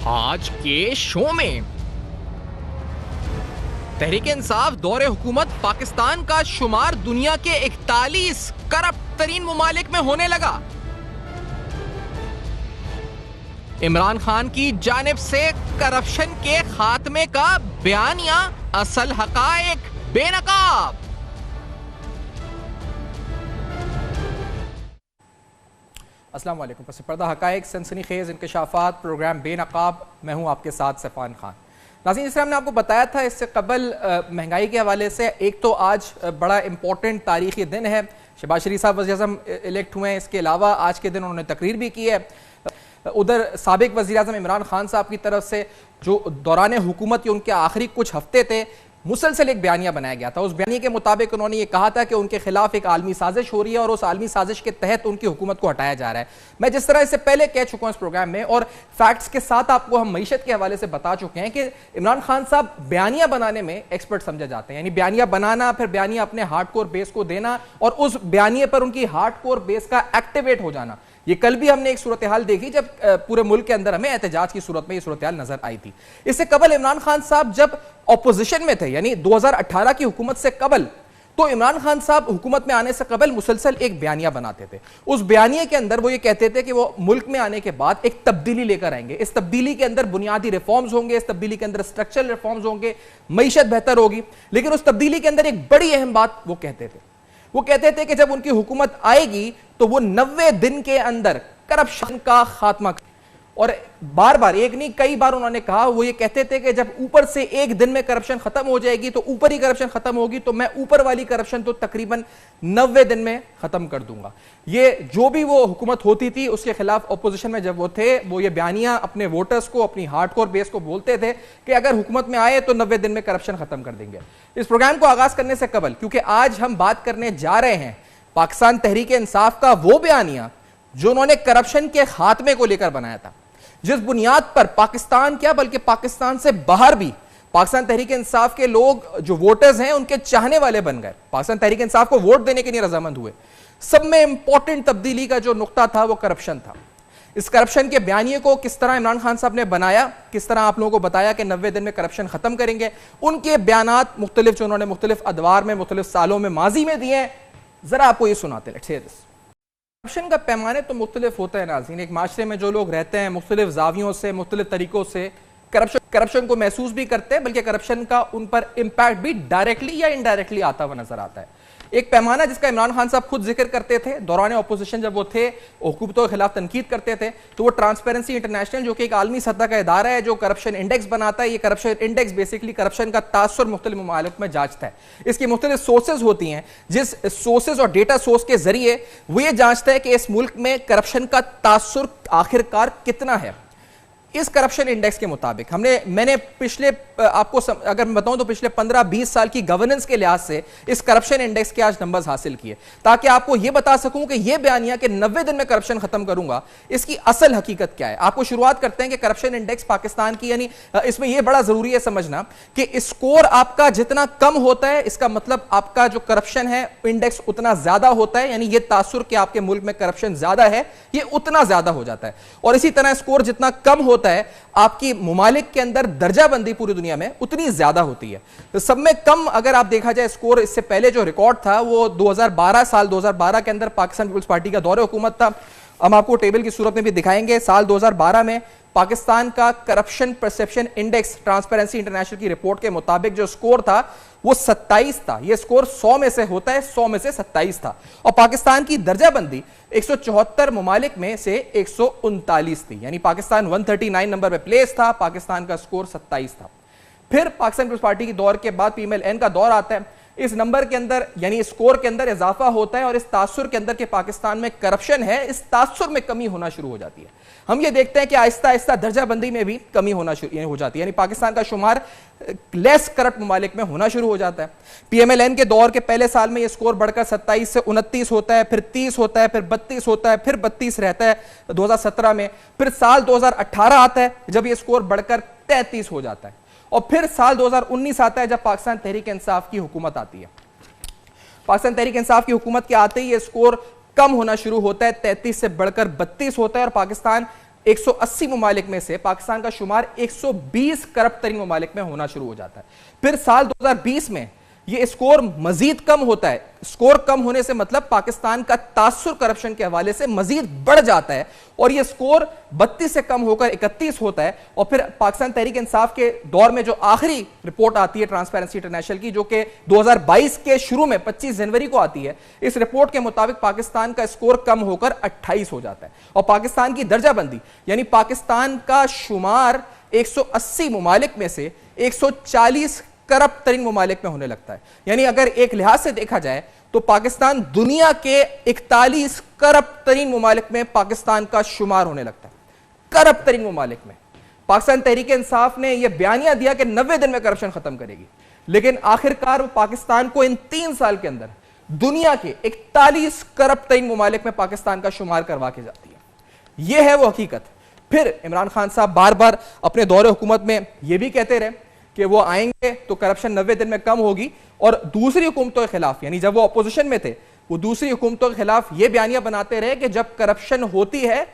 आज के शो में तहरीक इंसाफ दौरे हुकूमत पाकिस्तान का शुमार दुनिया के 41 करप्ट तरीन मुमालिक में होने लगा। इमरान खान की जानिब से करप्शन के खात्मे का बयानिया, असल हकायक बेनकाब। अस्सलाम वालेकुम। पस पर्दा हकायक सनसनीखेज इंकशाफात प्रोग्राम बेनकाब, मैं हूं आपके साथ सफ़ान खान। नाज़रीन, जिस तरह हमने आपको बताया था इससे कबल महंगाई के हवाले से, एक तो आज बड़ा इंपॉर्टेंट तारीख़ी दिन है, शहबाज शरीफ साहब वज़ीर-ए-आज़म इलेक्ट हुए हैं। इसके अलावा आज के दिन उन्होंने तकरीर भी की है। उधर साबिक वज़ीर-ए-आज़म इमरान खान साहब की तरफ से जो दौरान हुकूमत के उनके आखिरी कुछ हफ्ते थे, मुसलसल एक बयानिया बनाया गया था। उस बयानिए के मुताबिक उन्होंने ये कहा था कि उनके खिलाफ एक आलमी साजिश हो रही है और उस आलमी साजिश के तहत उनकी हुकूमत को हटाया जा रहा है। मैं जिस तरह इससे पहले कह चुका हूं इस प्रोग्राम में, और फैक्ट्स के साथ आपको हम मईशत के हवाले से बता चुके हैं कि इमरान खान साहब बयानिया बनाने में एक्सपर्ट समझे जाते हैं। यानी बयानिया बनाना, फिर बयानिया अपने हार्डकोर बेस को देना और उस बयानिए पर उनकी हार्डकोर बेस का एक्टिवेट हो जाना। ये कल भी हमने एक सूरत हाल देखी जब पूरे मुल्क के अंदर हमें एहतजाज की सूरत में ये सूरत हाल नजर आई थी। इससे कबल इमरान खान साहब जब ऑपोजिशन में थे, यानी 2018 की हुकूमत से कबल, तो इमरान खान साहब हुकूमत में आने से कबल मुसलसल एक बयानिया बनाते थे। उस बयानिए के अंदर वो ये कहते थे कि वो मुल्क में आने के बाद एक तब्दीली लेकर आएंगे। इस तब्दीली के अंदर बुनियादी रिफॉर्म्स होंगे, इस तब्दीली के अंदर स्ट्रक्चरल रिफॉर्म्स होंगे, मईशत बेहतर होगी। लेकिन उस तब्दीली के अंदर एक बड़ी अहम बात वो कहते थे, वो कहते थे कि जब उनकी हुकूमत आएगी तो वो 90 दिन के अंदर करप्शन का खात्मा। और बार बार, एक नहीं कई बार उन्होंने कहा, वो ये कहते थे कि जब ऊपर से एक दिन में करप्शन खत्म हो जाएगी तो ऊपर ही करप्शन खत्म होगी, तो मैं ऊपर वाली करप्शन तो तकरीबन 90 दिन में खत्म कर दूंगा। ये जो भी वो हुकूमत होती थी उसके खिलाफ अपोजिशन में जब वो थे, वो ये बयानिया अपने वोटर्स को, अपनी हार्डकोर बेस को बोलते थे कि अगर हुकूमत में आए तो 90 दिन में करप्शन खत्म कर देंगे। इस प्रोग्राम को आगाज करने से कबल, क्योंकि आज हम बात करने जा रहे हैं पाकिस्तान तहरीक इंसाफ का वो बयानिया जो उन्होंने करप्शन के खात्मे को लेकर बनाया था, जिस बुनियाद पर पाकिस्तान क्या बल्कि पाकिस्तान से बाहर भी पाकिस्तान तहरीक इंसाफ के लोग जो वोटर्स हैं उनके चाहने वाले बन गए, पाकिस्तान तहरीक इंसाफ को वोट देने के लिए रजामंद हुए। सब में इंपॉर्टेंट तब्दीली का जो नुक्ता था वो करप्शन था। इस करप्शन के बयानिए को किस तरह इमरान खान साहब ने बनाया, किस तरह आप लोगों को बताया कि 90 दिन में करप्शन खत्म करेंगे, उनके बयानात मुख्तलिफ जो उन्होंने मुख्तलिफ अदवार में, मुख्तलिफ सालों में, माजी में दिए, जरा आपको ये सुनाते हैं। करप्शन का पैमाने तो मुख्तलिफ होता है नाज़रीन। एक माशरे में जो लोग रहते हैं मुख्तलिफ जावियों से, मुख्तलिफ तरीकों से करप्शन को महसूस भी करते हैं, बल्कि करप्शन का उन पर इंपैक्ट भी डायरेक्टली या इनडायरेक्टली आता हुआ नजर आता है। एक पैमाना जिसका इमरान खान साहब खुद जिक्र करते थे दौरान ऑपोजिशन, जब वो थे हुकूमतों के खिलाफ तनकीद करते थे, तो वो ट्रांसपेरेंसी इंटरनेशनल जो कि एक आलमी सतह का इदारा है जो करप्शन इंडेक्स बनाता है, ये करप्शन इंडेक्स बेसिकली करप्शन का तासुर मुख्तलिफ ममालिक में जांचता है। इसकी मुख्तलिफ सोर्सेज होती हैं, जिस सोर्सेज और डेटा सोर्स के जरिए वो ये जांचता है कि इस मुल्क में करप्शन का तासुर आखिरकार कितना है। इस करप्शन इंडेक्स के मुताबिक मैंने पिछले आपको अगर मैं बताऊं तो पिछले 15-20 साल की गवर्नेंस के लिहाज से इस करप्शन इंडेक्स के आज नंबर्स हासिल किए, ताकि आपको यह बता सकूं कि यह बयानिया कि 90 दिन में करप्शन खत्म करूंगा, इसकी असल हकीकत क्या है। आपको शुरुआत करते हैं कि करप्शन इंडेक्स पाकिस्तान की, यानी इसमें यह बड़ा जरूरी है समझना कि स्कोर आपका जितना कम होता है, इसका मतलब आपका जो करप्शन है इंडेक्स उतना ज्यादा होता है, यानी यह तासुर कि आपके मुल्क में करप्शन ज्यादा है, यह उतना ज्यादा हो जाता है। और इसी तरह स्कोर जितना कम होता है, आपकी मुमालिक के अंदर दर्जा बंदी पूरी दुनिया में उतनी ज्यादा होती है। तो सब में कम अगर आप देखा जाए स्कोर, इससे पहले जो रिकॉर्ड था वो 2012 के अंदर पाकिस्तान पीपल्स पार्टी का दौरे हुकूमत था। हम आपको टेबल की सूरत में भी दिखाएंगे। साल 2012 में पाकिस्तान का corruption perception index transparency international की रिपोर्ट के मुताबिक जो स्कोर था वो 27 था। यह स्कोर 100 में से होता है, 100 में से 27 था। और पाकिस्तान की दर्जाबंदी 174 ममालिक में से 139 थी, यानी पाकिस्तान 139 नंबर पे प्लेस था, पाकिस्तान का स्कोर 27 था। फिर पाकिस्तान पीपल्स पार्टी की दौर के बाद PMLN का दौर आता है। इस नंबर के अंदर यानी स्कोर के अंदर इजाफा होता है और इस तासुर के अंदर के पाकिस्तान में करप्शन है, इस तासुर में कमी होना शुरू हो जाती है। हम ये देखते हैं कि आहिस्ता आहिस्ता दर्जाबंदी में भी कमी होना शुरू हो जाती है, यानी पाकिस्तान का शुमार लेस करप्ट ममालिक में होना शुरू हो जाता है। PMLN के दौर के पहले साल में यह स्कोर बढ़कर 27 से 29 होता है, फिर 30 होता है, फिर 32 होता है, फिर 32 रहता है 2017 में। फिर साल 2018 आता है जब यह स्कोर बढ़कर 33 हो जाता है, और फिर साल 2019 आता है जब पाकिस्तान तहरीक इंसाफ की हुकूमत आती है। पाकिस्तान तहरीक इंसाफ की हुकूमत के आते ही यह स्कोर कम होना शुरू होता है, 33 से बढ़कर 32 होता है और पाकिस्तान 180 ममालिक में से पाकिस्तान का शुमार 120 करप्ट तरीन ममालिक में होना शुरू हो जाता है। फिर साल 2020 में यह स्कोर मजीद कम होता है। स्कोर कम होने से मतलब पाकिस्तान का तासुर करप्शन के हवाले से मजीद बढ़ जाता है और यह स्कोर 32 से कम होकर 31 होता है। और फिर पाकिस्तान तहरीक इंसाफ के दौर में जो आखिरी रिपोर्ट आती है ट्रांसपेरेंसी इंटरनेशनल की, जो कि 2022 के शुरू में 25 जनवरी को आती है, इस रिपोर्ट के मुताबिक पाकिस्तान का स्कोर कम होकर 28 हो जाता है और पाकिस्तान की दर्जाबंदी यानी पाकिस्तान का शुमार 180 ममालिक में से 140 करप्ट तरीन ममालिक में होने लगता है। यानी अगर एक लिहाज से देखा जाए तो पाकिस्तान दुनिया के 41 करप्ट तरीन ममालिक में पाकिस्तान का शुमार होने लगता है। करप्ट तरीन ममालिक में पाकिस्तान तहरीक इंसाफ ने यह बयानिया दिया कि 90 दिन में करप्शन खत्म करेगी, लेकिन आखिरकार वो पाकिस्तान को इन 3 साल के अंदर दुनिया के 41 करप्ट तरीन ममालिक में पाकिस्तान का शुमार करवा के जाती है। यह है वो हकीकत। फिर इमरान खान साहब बार बार अपने दौरे हुकूमत में यह भी कहते रहे कि वो आएंगे तो करप्शन 90 दिन में कम होगी, और दूसरी हुकूमतों के खिलाफ यानी जब वो अपोजिशन में थे वो दूसरी हुकूमतों के खिलाफ ये बयानियां बनाते रहे कि जब करप्शन होती है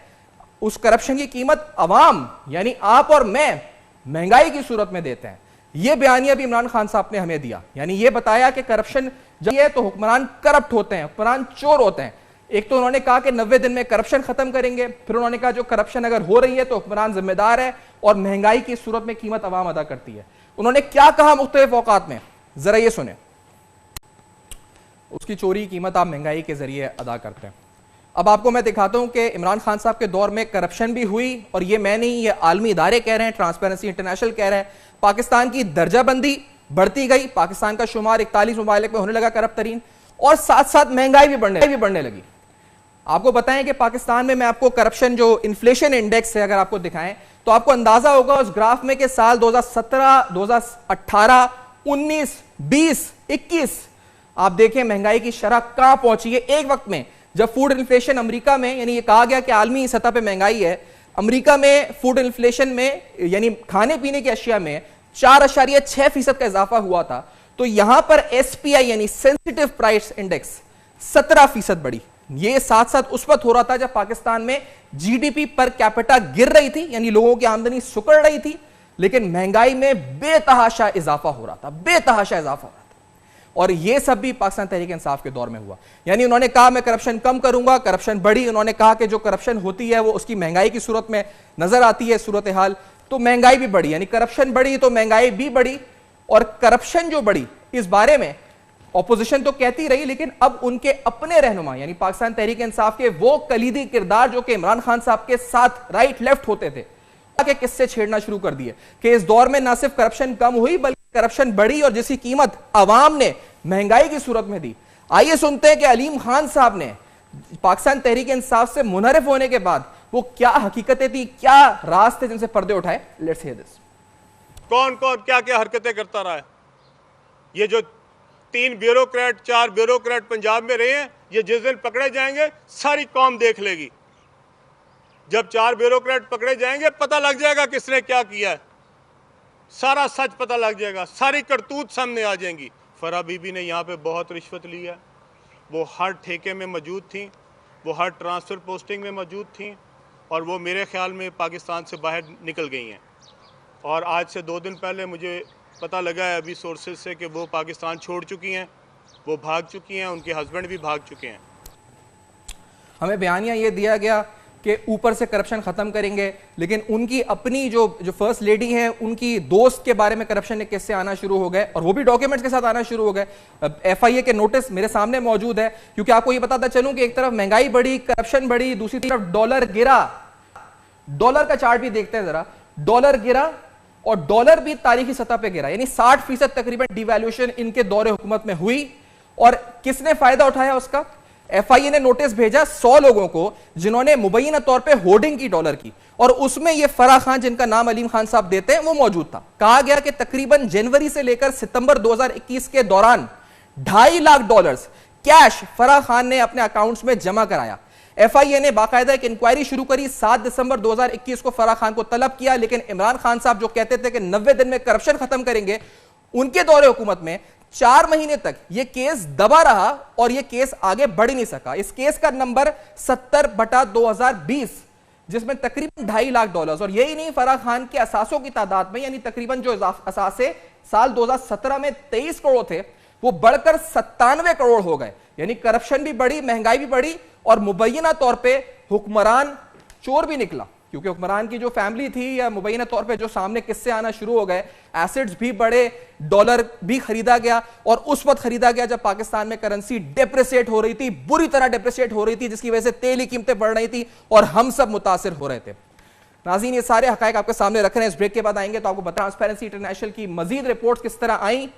उस करप्शन की कीमत अवाम यानी आप और मैं महंगाई की सूरत में देते हैं। यह बयानिया भी इमरान खान साहब ने हमें दिया, यानी यह बताया कि करप्शन जब है तो हुक्मरान करप्ट होते हैं, हुक्मरान चोर होते हैं। एक तो उन्होंने कहा कि 90 दिन में करप्शन खत्म करेंगे, फिर उन्होंने कहा जो करप्शन अगर हो रही है तो हुक्मरान जिम्मेदार है और महंगाई की सूरत में कीमत अवाम अदा करती है। उन्होंने क्या कहा मुख्तलिफ औकात में, जरा ये सुने। उसकी चोरी की कीमत आप महंगाई के जरिए अदा करते हैं। अब आपको मैं दिखाता हूं कि इमरान खान साहब के दौर में करप्शन भी हुई, और ये मैं नहीं, ये आलमी इदारे कह रहे हैं, ट्रांसपेरेंसी इंटरनेशनल कह रहे हैं। पाकिस्तान की दर्जाबंदी बढ़ती गई, पाकिस्तान का शुमार 41 ममालिक में होने लगा करप्ट तरीन, और साथ साथ महंगाई भी बढ़ने लगी। आपको बताएं कि पाकिस्तान में, मैं आपको करप्शन जो इन्फ्लेशन इंडेक्स है अगर आपको दिखाएं तो आपको अंदाजा होगा उस ग्राफ में कि साल 2017, 2018, 19, 20, 21 आप देखें महंगाई की शरह कहां पहुंची है। एक वक्त में जब फूड इन्फ्लेशन अमेरिका में, यानी ये कहा गया कि आलमी सतह पे महंगाई है, अमेरिका में फूड इन्फ्लेशन में यानी खाने पीने की अशिया में 4.6% का इजाफा हुआ था, तो यहां पर एसपीआई यानी सेंसिटिव प्राइस इंडेक्स 17% बढ़ी। ये साथ साथ उस वक्त हो रहा था जब पाकिस्तान में जीडीपी पर कैपिटा गिर रही थी, यानी लोगों की आमदनी सुकड़ रही थी, लेकिन महंगाई में बेतहाशा इजाफा हो रहा था, बेतहाशा इजाफा हो रहा था। और यह सब भी पाकिस्तान तहरीक इंसाफ के दौर में हुआ। यानी उन्होंने कहा मैं करप्शन कम करूंगा, करप्शन बढ़ी। उन्होंने कहा कि जो करप्शन होती है वो उसकी महंगाई की सूरत में नजर आती है सूरत हाल, तो महंगाई भी बढ़ी, यानी करप्शन बढ़ी तो महंगाई भी बढ़ी। और करप्शन जो बढ़ी इस बारे में ऑपोजिशन तो कहती रही, लेकिन अब उनके अपने रहनुमा यानी पाकिस्तान तहरीक इंसाफ के वो कलीदी किरदार जो कि इमरान खान साहब के साथ राइट लेफ्ट होते थे, के किस्से छेड़ना शुरू कर दिए कि इस दौर में ना सिर्फ करप्शन कम हुई बल्कि करप्शन बढ़ी, और जिसकी कीमत अवाम ने महंगाई की सूरत में दी। आइए सुनते हैं कि अलीम खान साहब ने पाकिस्तान तहरीक इंसाफ से मुनहरिफ होने के बाद वो क्या हकीकतें थी, क्या राज थे जिनसे पर्दे उठाए। Let's hear this. कौन कौन क्या क्या हरकतें करता रहा है। ये जो 3 ब्यूरोक्रेट 4 ब्यूरोक्रेट पंजाब में रहे हैं, ये जिस दिन पकड़े जाएंगे सारी कौम देख लेगी। जब 4 ब्यूरोक्रेट पकड़े जाएंगे पता लग जाएगा किसने क्या किया है, सारा सच पता लग जाएगा, सारी करतूत सामने आ जाएंगी। फराह बीबी ने यहाँ पे बहुत रिश्वत ली है, वो हर ठेके में मौजूद थी, वो हर ट्रांसफ़र पोस्टिंग में मौजूद थी, और वो मेरे ख्याल में पाकिस्तान से बाहर निकल गई हैं। और आज से 2 दिन पहले मुझे पता लगा है अभी सोर्सेज से कि वो पाकिस्तान छोड़ चुकी हैं, वो भाग चुकी हैं, उनके हस्बैंड भी भाग चुके हैं। हमें बयानिया ये दिया गया कि ऊपर से करप्शन खत्म करेंगे, लेकिन उनकी अपनी जो फर्स्ट लेडी हैं उनकी दोस्त के बारे में करप्शन के किस्से आना शुरू हो गए, और वो भी डॉक्यूमेंट्स के साथ आना शुरू हो गए। एफआईए के नोटिस मेरे सामने मौजूद है, क्योंकि आपको ये बताता चलूं कि एक तरफ महंगाई बढ़ी, करप्शन बढ़ी, दूसरी तरफ डॉलर गिरा। डॉलर का चार्ट भी देखते हैं जरा। डॉलर गिरा, और डॉलर भी तारीखी सतह पे गिरा, यानी 60% तकरीबन डिवैल्यूएशन इनके दौरे हुकूमत में हुई। और किसने फायदा उठाया उसका? एफआईए ने नोटिस भेजा 100 लोगों को जिन्होंने मुबैना तौर पे होर्डिंग की डॉलर की, और उसमें ये फराह खान जिनका नाम अलीम खान साहब देते हैं वो मौजूद था। कहा गया कि तकरीबन जनवरी से लेकर सितंबर 2021 के दौरान $2.5 लाख कैश फराह खान ने अपने अकाउंट्स में जमा कराया। एफआईए ने बाकायदा एक इंक्वायरी शुरू करी। 7 दिसंबर 2021 को फराह खान को तलब किया, लेकिन इमरान खान साहब जो कहते थे कि 90 दिन में करप्शन खत्म करेंगे, उनके दौरे हुकूमत में 4 महीने तक यह केस दबा रहा और यह केस आगे बढ़ नहीं सका। इस केस का नंबर 70/2020, जिसमें तकरीबन $2.5 लाख, और यही नहीं, फराह खान के असासों की तादाद में, यानी तकरीबन जो असासे साल 2017 में 23 करोड़ थे, वो बढ़कर 97 करोड़ हो गए। यानी करप्शन भी बढ़ी, महंगाई भी बढ़ी, और मुबैना तौर पे हुक्मरान चोर भी निकला, क्योंकि हुक्मरान की जो फैमिली थी, या मुबैना तौर पे जो सामने किस्से आना शुरू हो गए, एसेट्स भी बढ़े, डॉलर भी खरीदा गया, और उस वक्त खरीदा गया जब पाकिस्तान में करेंसी डेप्रिसिएट हो रही थी, बुरी तरह डेप्रिसिएट हो रही थी, जिसकी वजह से तेल की कीमतें बढ़ रही थी और हम सब मुतासिर हो रहे थे। नाज़रीन, ये सारे हकायक आपके सामने रख रहे हैं। इस ब्रेक के बाद आएंगे तो आपको बता, ट्रांसपेरेंसी इंटरनेशनल की मजीद रिपोर्ट्स किस तरह आई,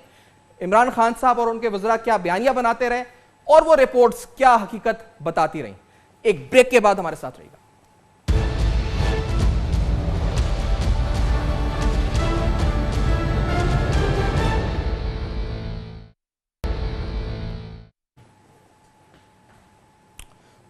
इमरान खान साहब और उनके वज़रा क्या बयानियां बनाते रहे, और वो रिपोर्ट्स क्या हकीकत बताती रही। एक ब्रेक के बाद हमारे साथ रहिएगा।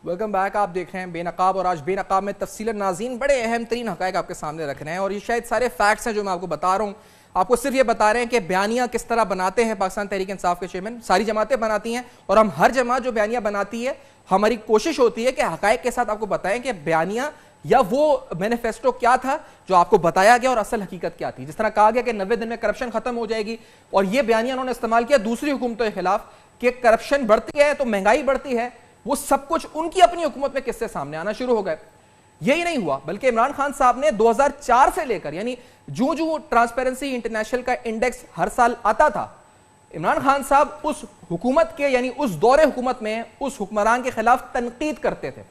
Welcome back. आप देख रहे हैं बेनकाब, और आज बेनकाब में तफसीलन नाज़रीन बड़े अहम तरीन हकायक आपके सामने रख रहे हैं, और ये शायद सारे फैक्ट्स हैं जो मैं आपको बता रहा हूँ। आपको सिर्फ ये बता रहे हैं कि बयानियां किस तरह बनाते हैं पाकिस्तान तहरीक इंसाफ के चेयरमैन। सारी जमातें बनाती हैं, और हम हर जमात जो बयानियां बनाती है, हमारी कोशिश होती है कि हकायक के साथ आपको बताएं कि बयानियां या वो मैनिफेस्टो क्या था जो आपको बताया गया और असल हकीकत क्या थी। जिस तरह कहा गया कि 90 दिन में करप्शन खत्म हो जाएगी, और ये बयानियां उन्होंने इस्तेमाल किया दूसरी हुकूमतों के खिलाफ कि करप्शन बढ़ती है तो महंगाई बढ़ती है। वो सब कुछ उनकी अपनी हुकूमत में किस्से सामने आना शुरू हो गए। यही नहीं हुआ, बल्कि इमरान खान साहब ने 2004 से लेकर, यानी जो जो ट्रांसपेरेंसी इंटरनेशनल का इंडेक्स हर साल आता था, इमरान खान साहब उस हुकूमत के, यानी उस दौरे हुकूमत में उस हुक्मरान के खिलाफ तनकीद करते थे।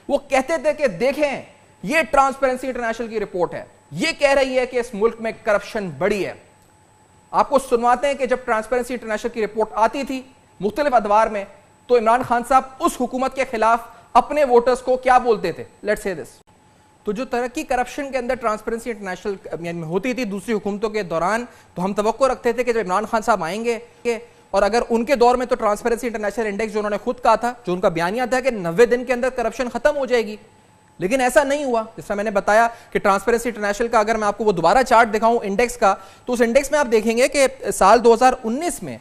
वो कहते थे कि देखें, ये ट्रांसपेरेंसी इंटरनेशनल की रिपोर्ट है, ये कह रही है कि इस मुल्क में करप्शन बढ़ी है। आपको सुनवाते हैं कि जब ट्रांसपेरेंसी इंटरनेशनल की रिपोर्ट आती थी मुख्तलिफ अदवार में, तो इमरान खान साहब उस हुकूमत के खिलाफ अपने वोटर्स को क्या बोलते थे, लेट्स से दिस। तो जो तरक्की करप्शन के अंदर ट्रांसपेरेंसी इंटरनेशनल में होती थी दूसरी हुकूमतों के दौरान, तो हम तवक्को रखते थे कि जब इमरान खान साहब आएंगे, और अगर उनके दौर में तो ट्रांसपेरेंसी इंटरनेशनल इंडेक्स जो उन्होंने खुद कहा था, जो उनका बयानिया था कि 90 दिन के अंदर करप्शन खत्म हो जाएगी, लेकिन ऐसा नहीं हुआ। जिससे मैंने बताया कि ट्रांसपेरेंसी इंटरनेशनल का, अगर मैं आपको वो दोबारा चार्ट दिखाऊं इंडेक्स का, तो उस इंडेक्स में आप देखेंगे कि साल 2019 में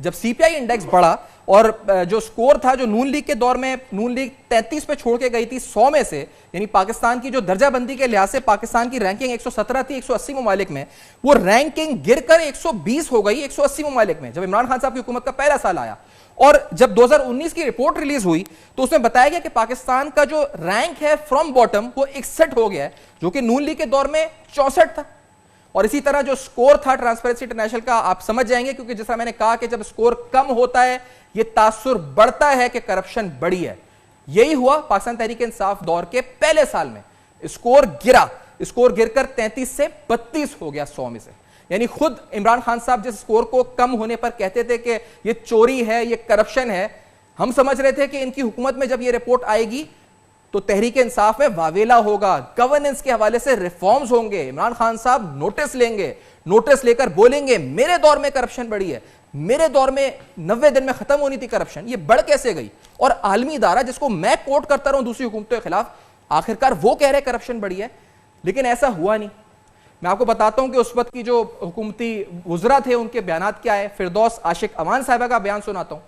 जब सीपीआई इंडेक्स बढ़ा, और जो स्कोर था, जो नून लीग के दौर में नून लीग 33 पे छोड़ के गई थी 100 में से, यानी पाकिस्तान की जो दर्जाबंदी के लिहाज से पाकिस्तान की रैंकिंग 117 थी 180 ममालिक में, वो रैंकिंग गिरकर 120 हो गई 180 ममालिक में, जब इमरान खान साहब की हुकूमत का पहला साल आया। और जब 2019 की रिपोर्ट रिलीज हुई तो उसमें बताया गया कि पाकिस्तान का जो रैंक है फ्रॉम बॉटम वो 61 हो गया है, जो कि नून लीग के दौर में 64 था। और इसी तरह जो स्कोर था ट्रांसपेरेंसी इंटरनेशनल का, आप समझ जाएंगे, क्योंकि जैसा मैंने कहा कि जब स्कोर कम होता है ये तासुर बढ़ता है कि करप्शन बढ़ी है। यही हुआ पाकिस्तान तहरीक इंसाफ दौर के पहले साल में। स्कोर गिरा, स्कोर गिरकर 33 से 32 हो गया 100 में से। यानी खुद इमरान खान साहब जिस स्कोर को कम होने पर कहते थे कि ये चोरी है, ये करप्शन है, हम समझ रहे थे कि इनकी हुकूमत में जब ये रिपोर्ट आएगी तो तहरीक इंसाफ में वावेला होगा, गवर्नेंस के हवाले से रिफॉर्म्स होंगे, इमरान खान साहब नोटिस लेंगे, नोटिस लेकर बोलेंगे मेरे दौर में करप्शन बढ़ी है, मेरे दौर में 90 दिन में खत्म होनी थी करप्शन, ये बढ़ कैसे गई। और आलमी इदारा जिसको मैं कोट करता रहूं दूसरी हुकूमतों के खिलाफ, आखिरकार वो कह रहे करप्शन बढ़ी है, लेकिन ऐसा हुआ नहीं। मैं आपको बताता हूं कि उस वक्त की जो हुकूमती वुज़रा थे उनके बयान क्या है। फिरदौस आशिक अमान साहिबा का बयान सुनाता हूं,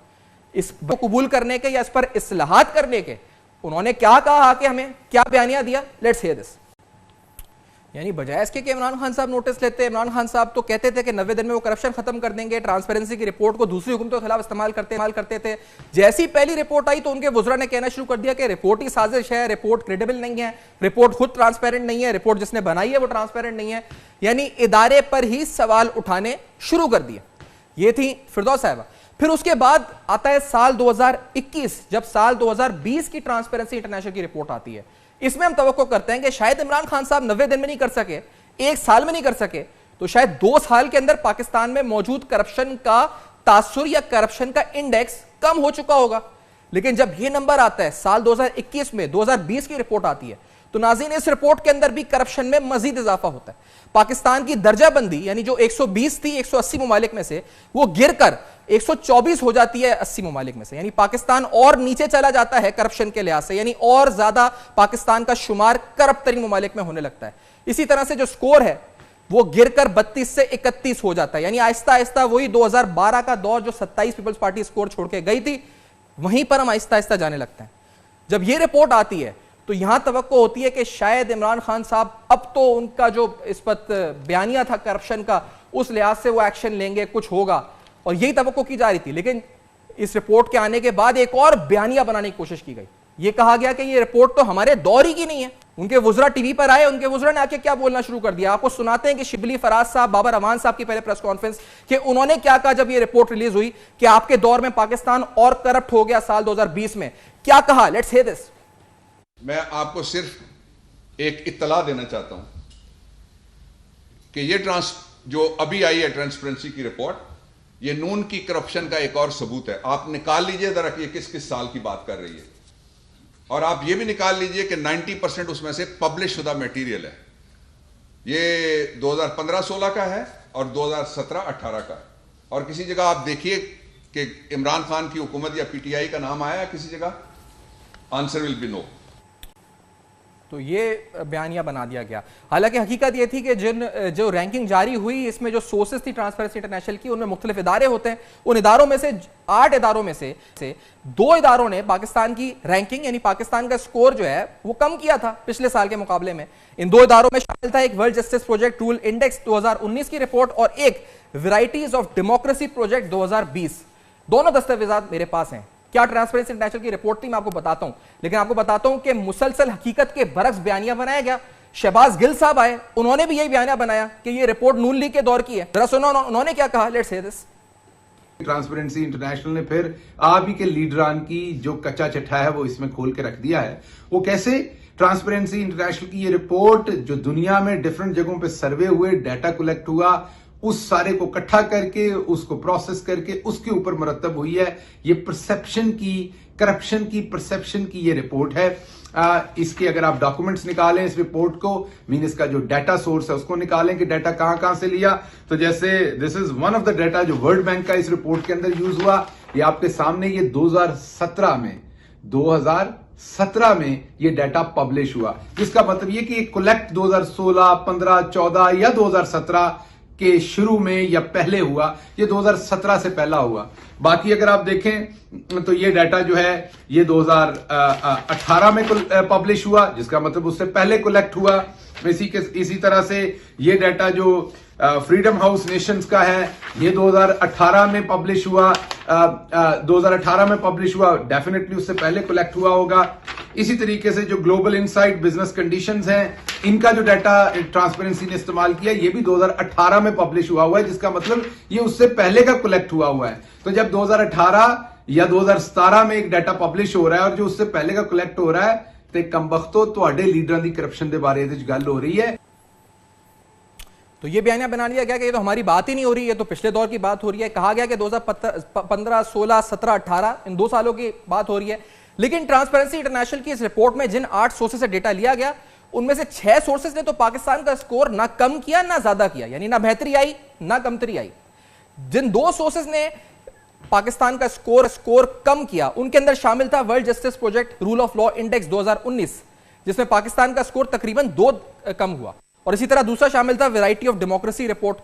इसको कबूल करने के या इस पर इस्लाहात करने के उन्होंने क्या कहा, कि हमें क्या बयानिया दिया, लेट्स हियर दिस। यानी बजाय इसके कि इमरान खान साहब नोटिस लेते, इमरान खान साहब तो कहते थे कि 90 दिन में वो करप्शन खत्म कर देंगे, ट्रांसपेरेंसी की रिपोर्ट को दूसरी हुकूमतों के खिलाफ इस्तेमाल करते थे। जैसी पहली रिपोर्ट आई तो उनके वुज़रा ने कहना शुरू कर दिया कि रिपोर्ट ही साजिश है, रिपोर्ट क्रेडिबल नहीं है, रिपोर्ट खुद ट्रांसपेरेंट नहीं है, रिपोर्ट जिसने बनाई है वो ट्रांसपेरेंट नहीं है। यानी इदारे पर ही सवाल उठाने शुरू कर दिए। ये थी फिरदौस साहिबा। फिर उसके बाद आता है साल 2021, जब साल 2020 की ट्रांसपेरेंसी इंटरनेशनल की रिपोर्ट आती है। इसमें हम तवक्को करते हैं कि शायद इमरान खान साहब 90 दिन में नहीं कर सके, एक साल में नहीं कर सके, तो शायद 2 साल के अंदर पाकिस्तान में मौजूद करप्शन का तासुर या करप्शन का इंडेक्स कम हो चुका होगा। लेकिन जब यह नंबर आता है साल 2021 में, 2020 की रिपोर्ट आती है, तो नाज़रीन इस रिपोर्ट के अंदर भी करप्शन में मजीद इजाफा होता है। पाकिस्तान की दर्जाबंदी यानी जो 120 थी 180 ममालिक में से, वो गिरकर 124 हो जाती है 80 ममालिक में से। यानी पाकिस्तान और नीचे चला जाता है करप्शन के लिहाज से, यानी और ज्यादा पाकिस्तान का शुमार करप्ट तरीन ममालिक में होने लगता है। इसी तरह से जो स्कोर है वो गिरकर 32 से 31 हो जाता है। यानी आहिस्ता आहिस्ता वही 2012 का दौर जो 27 पीपल्स पार्टी स्कोर छोड़ के गई थी, वहीं पर हम आहिस्ता आहिस्ता जाने लगते हैं। जब ये रिपोर्ट आती है तो यहां तवक्को होती है कि शायद इमरान खान साहब अब तो उनका जो इस पर बयानिया था करप्शन का, उस लिहाज से वो एक्शन लेंगे, कुछ होगा, और यही तवक्को की जा रही थी। लेकिन इस रिपोर्ट के आने के बाद एक और बयानिया बनाने की कोशिश की गई। ये कहा गया कि ये रिपोर्ट तो हमारे दौर ही की नहीं है। उनके वुज़रा टीवी पर आए, उनके वुज़रा ने आके क्या बोलना शुरू कर दिया। आपको सुनाते हैं कि शिबली फराज साहब, बाबर अमान साहब की पहले प्रेस कॉन्फ्रेंस कि उन्होंने क्या कहा जब ये रिपोर्ट रिलीज हुई कि आपके दौर में पाकिस्तान और करप्ट हो गया साल 2020 में। क्या कहा, लेट्स हियर दिस। मैं आपको सिर्फ एक इत्तला देना चाहता हूं कि ये जो अभी आई है ट्रांसपेरेंसी की रिपोर्ट, ये नून की करप्शन का एक और सबूत है। आप निकाल लीजिए जरा कि ये किस किस साल की बात कर रही है, और आप ये भी निकाल लीजिए कि 90% उसमें से पब्लिश शुदा मटेरियल है। ये 2015-16 का है और 2017-18 का है। और किसी जगह आप देखिए कि इमरान खान की हुकूमत या पीटीआई का नाम आया है किसी जगह? Answer will be no. तो ये बयानिया बना दिया गया। हालांकि हकीकत ये थी कि जो रैंकिंग जारी हुई, इसमें जो सोर्सेज थी ट्रांसपेरेंसी इंटरनेशनल की, उनमें मुख्तलिफ इदारे होते हैं। उन इदारों में से 8 इदारों में से 2 इदारों ने पाकिस्तान की रैंकिंग यानी पाकिस्तान का स्कोर जो है वो कम किया था पिछले साल के मुकाबले में। इन 2 इदारों में शामिल था एक world justice project rule index 2019 की रिपोर्ट और एक वैरायटीज ऑफ डेमोक्रेसी प्रोजेक्ट 2020। दोनों दस्तावेजात मेरे पास हैं। क्या ट्रांसपेरेंसी इंटरनेशनल की रिपोर्ट थी मैं आपको बताता हूं, लेकिन आपको बताता हूं कि मुसलसल हकीकत के बरक्स बयानिया बनाया गया। शहबाज गिल साहब आए, उन्होंने भी यही बयानिया बनाया कि ये रिपोर्ट नून लीग के दौर की है। जरा सुनो उन्होंने क्या कहा, let's hear this. Transparency international ने फिर आप ही के लीडरान की जो कच्चा चिट्ठा है वो इसमें खोल के रख दिया है। वो कैसे? ट्रांसपेरेंसी इंटरनेशनल की ये रिपोर्ट जो दुनिया में डिफरेंट जगहों पे सर्वे हुए, डाटा कलेक्ट हुआ, उस सारे को इकट्ठा करके उसको प्रोसेस करके उसके ऊपर मुरतब हुई है। ये परसेप्शन की, करप्शन की परसेप्शन की ये रिपोर्ट है। इसके अगर आप डॉक्यूमेंट्स निकालें इस रिपोर्ट को, मीन इसका जो डाटा सोर्स है उसको निकालें कि डाटा कहां कहां से लिया, तो जैसे this is one of the data जो वर्ल्ड बैंक का इस रिपोर्ट के अंदर यूज हुआ। ये आपके सामने, ये 2017 में ये डाटा पब्लिश हुआ, जिसका मतलब ये कि कलेक्ट 2016, 15, 14 या 2017 के शुरू में या पहले हुआ। ये 2017 से पहला हुआ। बाकी अगर आप देखें तो ये डाटा जो है ये 2018 में पब्लिश हुआ, जिसका मतलब उससे पहले कलेक्ट हुआ। इसी तरह से ये डाटा जो फ्रीडम हाउस नेशंस का है, ये 2018 में पब्लिश हुआ। 2018 में पब्लिश हुआ, डेफिनेटली उससे पहले कलेक्ट हुआ होगा। इसी तरीके से जो ग्लोबल इनसाइट बिजनेस कंडीशंस हैं, इनका जो डाटा ट्रांसपेरेंसी ने इस्तेमाल किया, ये भी 2018 में पब्लिश हुआ है, जिसका मतलब ये उससे पहले का कलेक्ट हुआ है। तो जब 2018 या 2017 में एक डाटा पब्लिश हो रहा है और जो उससे पहले का कलेक्ट हो रहा है, तो कमबख्तो तुहाडे लीडरां दी करप्शन के बारे में गल हो रही है। तो ये बयानिया बना लिया गया कि ये तो हमारी बात ही नहीं हो रही है, तो पिछले दौर की बात हो रही है। कहा गया कि 2015, 16, 17, 18 इन 2 सालों की बात हो रही है। लेकिन ट्रांसपेरेंसी इंटरनेशनल की इस रिपोर्ट में जिन 8 सोर्सेज से डेटा लिया गया, उनमें से 6 सोर्सेज ने तो पाकिस्तान का स्कोर ना कम किया ना ज्यादा किया, यानी ना बेहतरी आई ना कमतरी आई। जिन 2 सोर्सेज ने पाकिस्तान का स्कोर कम किया, उनके अंदर शामिल था world justice project rule of law index 2019, जिसमें पाकिस्तान का स्कोर तकरीबन 2 कम हुआ। और इसी तरह दूसरा शामिल था वैरायटी ऑफ डेमोक्रेसी रिपोर्ट,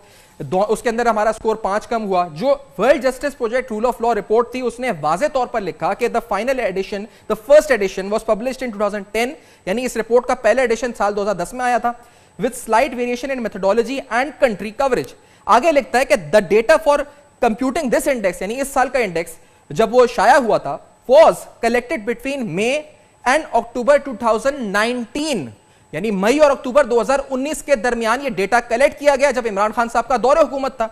उसके अंदर हमारा स्कोर 5 कम हुआ। जो world justice project rule of law report थी, उसने वाज़े तौर पर लिखा कि the final edition, the first edition was published in 2010, यानी इस रिपोर्ट का पहला एडिशन साल 2010 में आया था, with slight variation in methodology and country coverage. आगे लिखता है कि the data for computing this index, यानी इस साल का इंडेक्स जब वो शाया हुआ था, was collected between May and October 2019, यानी मई और अक्टूबर 2019 के दरमियान ये डेटा कलेक्ट किया गया जब इमरान खान साहब का दौरे हुकूमत था।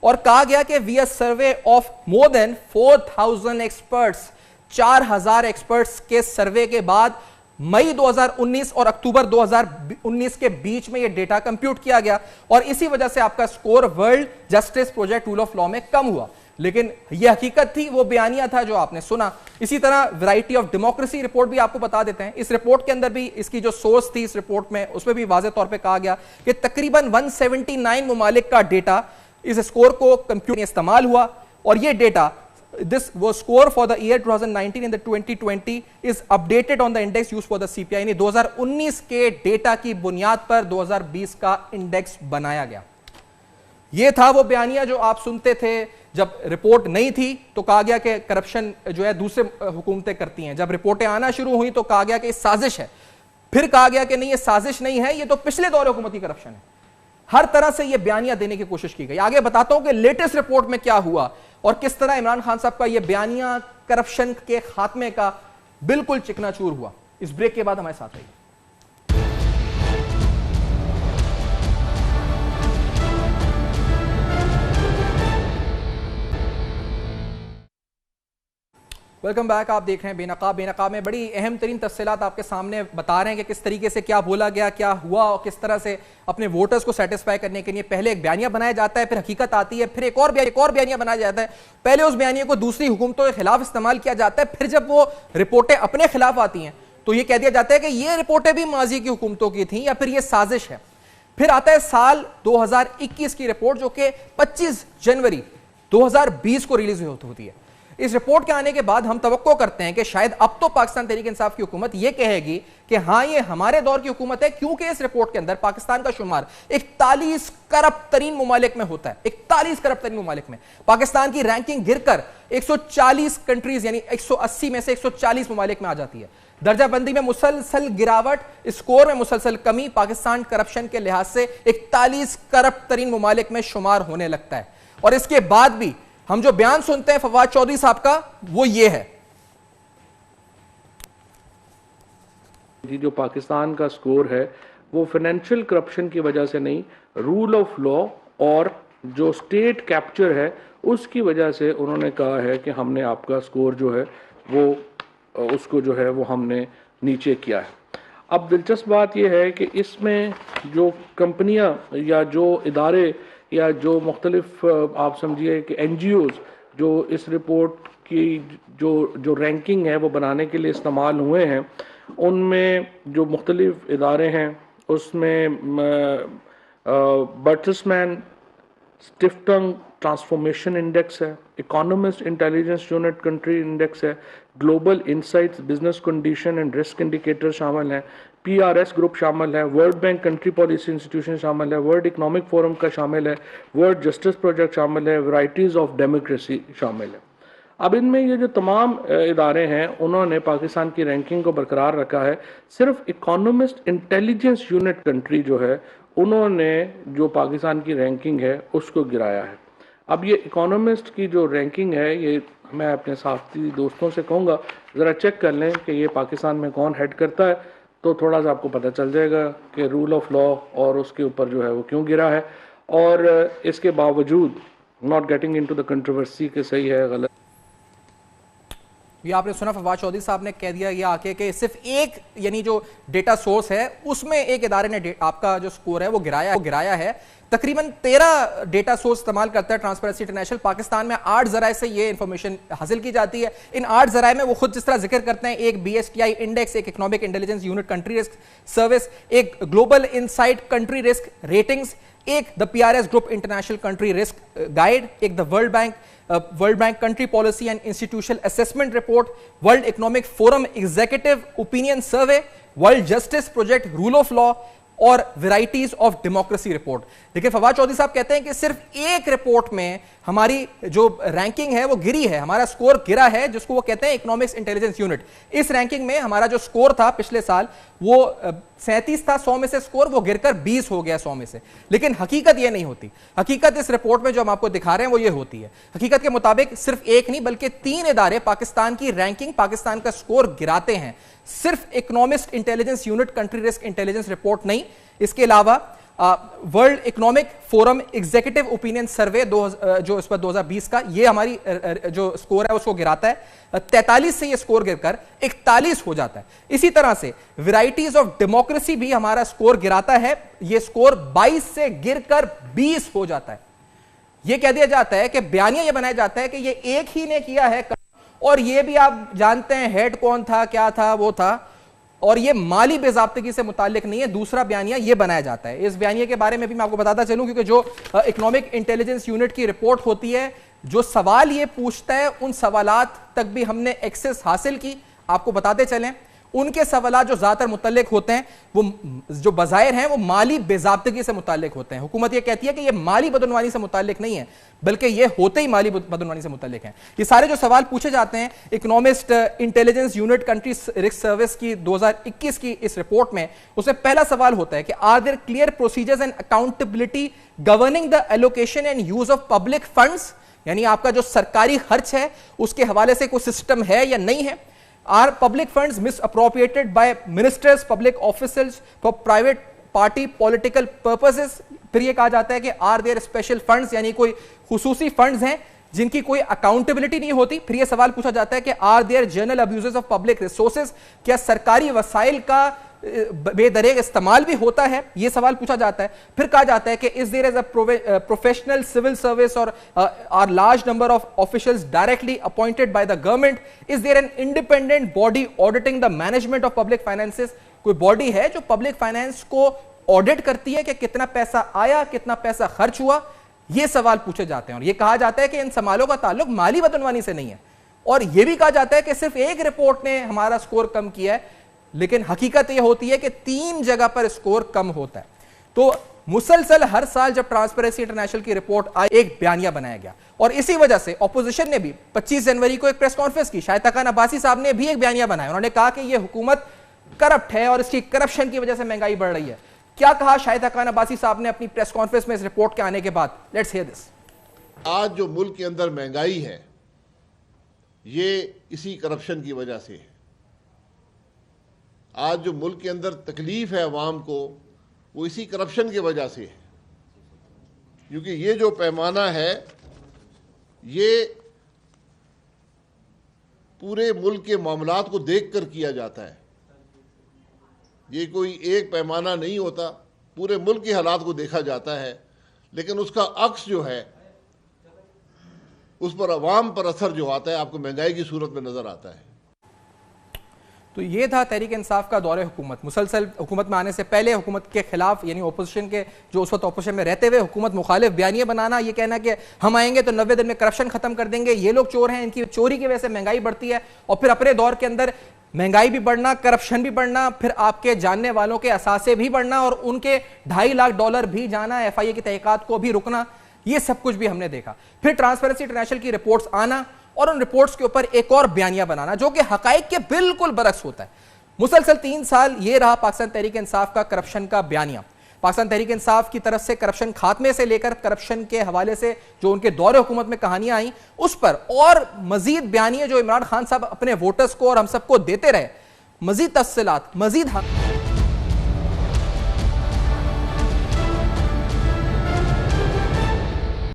और कहा गया कि we are survey of more than 4000 experts, 4000 experts के सर्वे के बाद मई 2019 और अक्टूबर 2019 के बीच में यह डेटा कंप्यूट किया गया, और इसी वजह से आपका score world justice project rule of law में कम हुआ। लेकिन यह हकीकत थी, वो बयानिया था जो आपने सुना। इसी तरह वैरायटी ऑफ डेमोक्रेसी रिपोर्ट भी आपको बता देते हैं। इस रिपोर्ट के अंदर भी इसकी जो सोर्स थी इस रिपोर्ट में, उसमें भी वाज़े तौर पे कहा गया कि तकरीबन 179 ममालिक का डेटा इस स्कोर को कंप्यूटर में इस्तेमाल हुआ, और ये डेटा दिस वो score for the year 2019 in the 2020 is updated on the index used for the CPI, यानी 2019 के डेटा की बुनियाद पर 2020 का इंडेक्स बनाया गया। यह था वो बयानिया जो आप सुनते थे जब रिपोर्ट नहीं थी, तो कहा गया कि करप्शन जो है दूसरे हुकूमतें करती हैं। जब रिपोर्टें आना शुरू हुई तो कहा गया कि साजिश है फिर कहा गया कि नहीं ये साजिश नहीं है, ये तो पिछले दौर हुकूमती करप्शन है। हर तरह से ये बयानियां देने की कोशिश की गई। आगे बताता हूं कि लेटेस्ट रिपोर्ट में क्या हुआ और किस तरह इमरान खान साहब का ये बयानियां करप्शन के खात्मे का बिल्कुल चिकनाचूर हुआ। इस ब्रेक के बाद हमारे साथ रहिए। Welcome back. आप देख रहे हैं बेनकाब। बेनकाब में बड़ी अहम तरीन तफसीलात आपके सामने बता रहे हैं कि किस तरीके से क्या बोला गया, क्या हुआ और किस तरह से अपने वोटर्स को सेटिस्फाई करने के लिए पहले एक बयानिया बनाया जाता है, फिर हकीकत आती है, फिर एक और बयानिया बनाया जाता है। पहले उस बयानिया को दूसरी हुकूमतों के खिलाफ इस्तेमाल किया जाता है, फिर जब वो रिपोर्टें अपने खिलाफ आती हैं तो ये कह दिया जाता है कि ये रिपोर्टें भी माजी की हुकूमतों की थी या फिर ये साजिश है। फिर आता है साल 2021 की रिपोर्ट जो कि 25 जनवरी 2020 को रिलीज होती है। इस रिपोर्ट के आने के बाद हम तवक्को करते हैं कि शायद अब तो पाकिस्तान तहरीक इंसाफ की हुकूमत यह कहेगी कि हां ये हमारे दौर की हुकूमत है, क्योंकि इस रिपोर्ट के अंदर पाकिस्तान का शुमार 41 करप्ट तरीन मुमालिक में होता है। 41 करप्ट तरीन मुमालिक में पाकिस्तान की रैंकिंग गिरकर 140 कंट्रीज यानी 180 में से 140 मुमालिक में आ जाती है। दर्जाबंदी में मुसलसल गिरावट, स्कोर में मुसलसल कमी, पाकिस्तान करप्शन के लिहाज से 41 करप्ट तरीन मुमालिक में शुमार होने लगता है। और इसके बाद भी हम जो बयान सुनते हैं फवाद चौधरी साहब का वो ये है जी, जो पाकिस्तान का स्कोर है वो फाइनेंशियल करप्शन की वजह से नहीं, रूल ऑफ लॉ और जो स्टेट कैप्चर है उसकी वजह से उन्होंने कहा है कि हमने आपका स्कोर जो है वो उसको जो है वो हमने नीचे किया है। अब दिलचस्प बात यह है कि इसमें जो कंपनियां या जो इदारे या जो मुख्तलिफ आप समझिए कि NGOs जो इस रिपोर्ट की जो रैंकिंग है वो बनाने के लिए इस्तेमाल हुए हैं, उनमें जो मुख्तलिफ इदारे हैं उसमें बर्टसमैन स्टिफ्टंग ट्रांसफॉर्मेशन इंडेक्स है, economist intelligence unit country index है, global insights business condition and risk indicator शामिल हैं, PRS ग्रुप शामिल है, world bank country policy institution शामिल है, वर्ल्ड इकोनॉमिक फोरम का शामिल है, वर्ल्ड जस्टिस प्रोजेक्ट शामिल है, वैरायटीज ऑफ डेमोक्रेसी शामिल है। अब इनमें ये जो तमाम इदारे हैं उन्होंने पाकिस्तान की रैंकिंग को बरकरार रखा है। सिर्फ इकोनॉमिस्ट इंटेलिजेंस यूनिट कंट्री जो है उन्होंने जो पाकिस्तान की रैंकिंग है उसको गिराया है। अब ये इकोनॉमिस्ट की जो रैंकिंग है ये मैं अपने साथी दोस्तों से कहूँगा ज़रा चेक कर लें कि ये पाकिस्तान में कौन हेड करता है, तो थोड़ा सा आपको पता चल जाएगा कि रूल ऑफ लॉ और उसके ऊपर जो है वो क्यों गिरा है। और इसके बावजूद not getting into the controversy के सही है गलत। ये आपने सुना फवाद चौधरी साहब ने कह दिया ये आके कि सिर्फ एक यानी जो डेटा सोर्स है उसमें एक इदारे ने आपका जो स्कोर है वो गिराया है। तकरीबन 13 डेटा सोर्स इस्तेमाल करता है ट्रांसपेरेंसी इंटरनेशनल। पाकिस्तान में 8 जराए से ये इंफॉर्मेशन हासिल की जाती है। इन 8 जराए में वो खुद जिस तरह जिक्र करते हैं, एक BSTI इंडेक्स, एक economic intelligence unit country risk service, एक global insight country risk ratings, एक the PRS group international country risk guide, एक the world bank country policy and institutional assessment report, world economic forum executive opinion survey, world justice project rule of law और varieties of democracy report. देखिए फवाद चौधरी साहब कहते हैं कि सिर्फ एक report में हमारी जो रैंकिंग है वो गिरी है, हमारा स्कोर गिरा है, जिसको वो कहते हैं इकोनॉमिक्स इंटेलिजेंस यूनिट। इस रैंकिंग में हमारा जो स्कोर था पिछले साल वो 37 था 100 में से स्कोर, वो गिरकर 20 हो गया 100 में से। लेकिन हकीकत ये नहीं होती। हकीकत इस रिपोर्ट में जो हम आपको दिखा रहे हैं वो ये होती है। हकीकत के मुताबिक सिर्फ एक नहीं बल्कि 3 इदारे पाकिस्तान की रैंकिंग, पाकिस्तान का स्कोर गिराते हैं। सिर्फ economist intelligence unit country risk intelligence report नहीं, इसके अलावा world economic forum executive opinion survey जो इस पर 2020 का, ये हमारी जो स्कोर है उसको गिराता है। 43 से ये स्कोर गिरकर 41 हो जाता है। इसी तरह से वैरायटीज ऑफ डेमोक्रेसी भी हमारा स्कोर गिराता है, ये स्कोर 22 से गिरकर 20 हो जाता है। यह कह दिया जाता है कि बयानिया यह बनाया जाता है कि ये एक ही ने किया है और ये भी आप जानते हैं हेड कौन था, क्या था, वो था, और ये माली बेज़ाब्तगी से मुताल्लिक नहीं है। दूसरा बयानिया ये बनाया जाता है। इस बयानिया के बारे में भी मैं आपको बताता चलूं, क्योंकि जो इकोनॉमिक इंटेलिजेंस यूनिट की रिपोर्ट होती है, जो सवाल ये पूछता है उन सवालात तक भी हमने एक्सेस हासिल की। आपको बताते चलें उनके सवालात जो ज्यादातर मुतल्लिक होते हैं वो जो बज़ाहिर हैं वो माली बेज़ाब्तगी से मुताल्लिक होते हैं। हुकूमत ये कहती है कि ये माली बदनवानी से मुताल्लिक नहीं है, बल्कि ये होते ही माली बदनवानी से मुताल्लिक हैं। ये सारे जो सवाल पूछे जाते हैं, economist intelligence unit country risk service की 2021 की इस रिपोर्ट में, उसमें पहला सवाल होता है कि are there clear procedures and accountability governing the allocation and use of public funds, यानी आपका जो सरकारी खर्च है उसके हवाले से कोई सिस्टम है या नहीं है। Are public funds misappropriated by ministers, public officers for private party political purposes. फिर यह कहा जाता है कि आर देयर स्पेशल फंड्स, यानी कोई खुसूसी फंड्स हैं जिनकी कोई अकाउंटेबिलिटी नहीं होती। फिर यह सवाल पूछा जाता है कि are there general abuses of public resources, क्या सरकारी वसाइल का बेदरेग इस्तेमाल भी होता है, यह सवाल पूछा जाता है। फिर कहा जाता है कि is there is a professional civil service और are large number of officials directly appointed by the government, is there an independent body auditing the management of public finances, कोई बॉडी है जो पब्लिक फाइनेंस को audit करती है कि कितना पैसा आया, कितना पैसा खर्च हुआ। यह सवाल पूछे जाते हैं और यह कहा जाता है कि इन सवालों का ताल्लुक माली बदनवानी से नहीं है। और यह भी कहा जाता है कि सिर्फ एक रिपोर्ट ने हमारा स्कोर कम किया है, लेकिन हकीकत यह होती है कि 3 जगह पर स्कोर कम होता है। तो मुसलसल हर साल जब ट्रांसपेरेंसी इंटरनेशनल की रिपोर्ट आई, एक बयानिया बनाया गया और इसी वजह से ऑपोजिशन ने भी 25 जनवरी को एक प्रेस कॉन्फ्रेंस की। शाहिदा खान अब्बासी साहब ने भी एक बयानिया बनाया। उन्होंने कहा कि यह हुकूमत करप्ट है और इसकी करप्शन की वजह से महंगाई बढ़ रही है। क्या कहा शाहिदा खान अब्बासी साहब ने अपनी प्रेस कॉन्फ्रेंस में इस रिपोर्ट के आने के बाद? Let's hear this. आज जो मुल्क के अंदर महंगाई है ये इसी करप्शन की वजह से है। आज जो मुल्क के अंदर तकलीफ है अवाम को, वो इसी करप्शन की वजह से है। क्योंकि ये जो पैमाना है ये पूरे मुल्क के मामलात को देखकर किया जाता है। ये कोई एक पैमाना नहीं होता, पूरे मुल्क के हालात को देखा जाता है, लेकिन उसका अक्स जो है उस पर अवाम पर असर जो आता है आपको महंगाई की सूरत में नजर आता है। तो ये था तहरीक इंसाफ का दौरे हुकूमत। मुसलसल हुकूमत में आने से पहले हुकूमत के खिलाफ, यानी ओपोजिशन के जो उस वक्त ओपोजिशन में रहते हुए हुकूमत मुखालिफ बयानिए बनाना, ये कहना कि हम आएंगे तो 90 दिन में करप्शन खत्म कर देंगे, ये लोग चोर हैं, इनकी चोरी की वजह से महंगाई बढ़ती है। और फिर अपने दौर के अंदर महंगाई भी बढ़ना, करप्शन भी बढ़ना, फिर आपके जानने वालों के असासे भी बढ़ना और उनके $2.5 लाख भी जाना, FIA की तहकीकात को भी रुकना, ये सब कुछ भी हमने देखा। फिर ट्रांसपेरेंसी इंटरनेशनल की रिपोर्ट्स आना और उन रिपोर्ट्स के ऊपर एक और बयानिया बनाना जो कि हकाइक के बिल्कुल बरक्स होता है। मुसलसल 3 साल ये रहा पाकिस्तान तहरीक इंसाफ का करप्शन का बयानिया। पाकिस्तान तहरीक इंसाफ की तरफ से करप्शन खात्मे से लेकर करप्शन के हवाले से जो उनके दौरे हुकूमत में कहानियां आई, उस पर और मजीद बयानिए जो इमरान खान साहब अपने वोटर्स को और हम सबको देते रहे, मजीद तफसीलात, मजीद